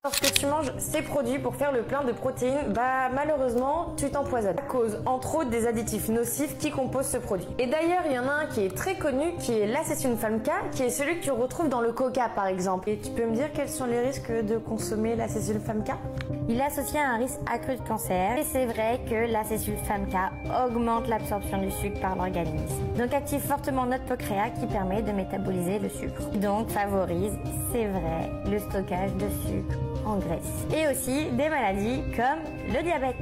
Lorsque tu manges ces produits pour faire le plein de protéines, malheureusement tu t'empoisonnes à cause entre autres des additifs nocifs qui composent ce produit. Et d'ailleurs il y en a un qui est très connu qui est l'acésulfame-K, qui est celui que tu retrouves dans le coca par exemple. Et tu peux me dire quels sont les risques de consommer l'acésulfame-K? Il est associé à un risque accru de cancer et c'est vrai que l'acésulfame-K augmente l'absorption du sucre par l'organisme. Donc active fortement notre pancréas qui permet de métaboliser le sucre. Donc favorise, c'est vrai, le stockage de sucre en graisse. Et aussi des maladies comme le diabète.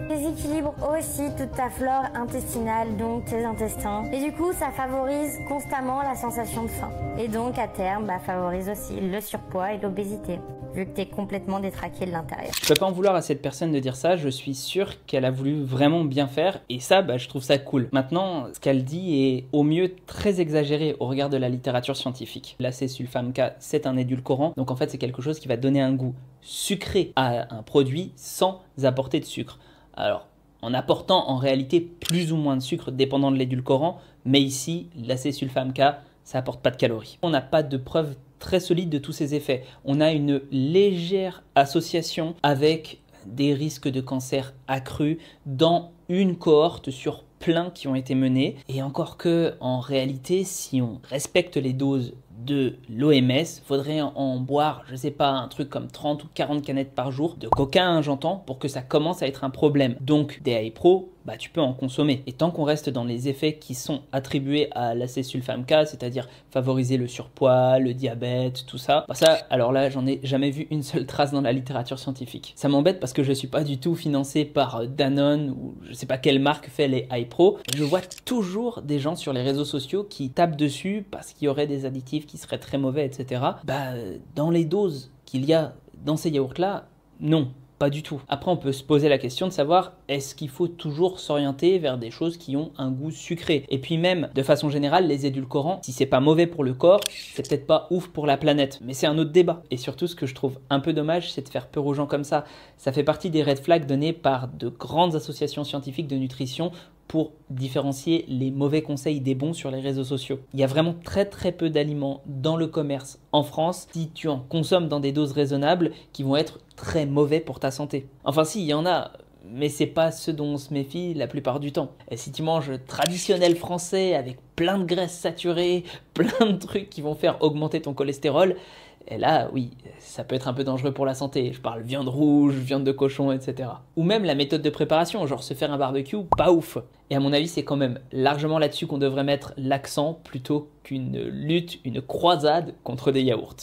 Déséquilibre aussi toute ta flore intestinale, donc tes intestins. Et du coup, ça favorise constamment la sensation de faim. Et donc à terme, favorise aussi le surpoids et l'obésité, vu que tu es complètement détraqué de l'intérieur. Je peux pas en vouloir à cette personne de dire ça, je suis sûr qu'elle a voulu vraiment bien faire et ça, je trouve ça cool. Maintenant, ce qu'elle dit est au mieux très exagéré au regard de la littérature scientifique. L'acésulfame-K, c'est un édulcorant, donc en fait c'est quelque chose qui va donner un goût sucré à un produit sans apporter de sucre. Alors, en apportant en réalité plus ou moins de sucre dépendant de l'édulcorant, mais ici, l'acésulfame-K, ça apporte pas de calories. On n'a pas de preuves très solide de tous ces effets. On a une légère association avec des risques de cancer accrus dans une cohorte sur plein qui ont été menés. Et encore que, en réalité, si on respecte les doses de l'OMS, faudrait en boire, je sais pas, un truc comme 30 ou 40 canettes par jour de coca, hein, j'entends, pour que ça commence à être un problème. Donc des AI-Pro, tu peux en consommer. Et tant qu'on reste dans les effets qui sont attribués à l'acésulfame-K, c'est-à-dire favoriser le surpoids, le diabète, tout ça, ça, alors là, j'en ai jamais vu une seule trace dans la littérature scientifique. Ça m'embête parce que je suis pas du tout financé par Danone ou je sais pas quelle marque fait les AI-Pro. Je vois toujours des gens sur les réseaux sociaux qui tapent dessus parce qu'il y aurait des additifs qui seraient très mauvais, etc. Dans les doses qu'il y a dans ces yaourts-là, non. Pas du tout. Après, on peut se poser la question de savoir est-ce qu'il faut toujours s'orienter vers des choses qui ont un goût sucré? Et puis même, de façon générale, les édulcorants, si c'est pas mauvais pour le corps, c'est peut-être pas ouf pour la planète. Mais c'est un autre débat. Et surtout, ce que je trouve un peu dommage, c'est de faire peur aux gens comme ça. Ça fait partie des red flags donnés par de grandes associations scientifiques de nutrition pour différencier les mauvais conseils des bons sur les réseaux sociaux. Il y a vraiment très peu d'aliments dans le commerce en France si tu en consommes dans des doses raisonnables qui vont être très mauvais pour ta santé. Enfin si, il y en a, mais c'est pas ce dont on se méfie la plupart du temps. Et si tu manges traditionnel français avec plein de graisses saturées, plein de trucs qui vont faire augmenter ton cholestérol, et là, oui, ça peut être un peu dangereux pour la santé. Je parle viande rouge, viande de cochon, etc. Ou même la méthode de préparation, genre se faire un barbecue, pas ouf. Et à mon avis, c'est quand même largement là-dessus qu'on devrait mettre l'accent plutôt qu'une lutte, une croisade contre des yaourts.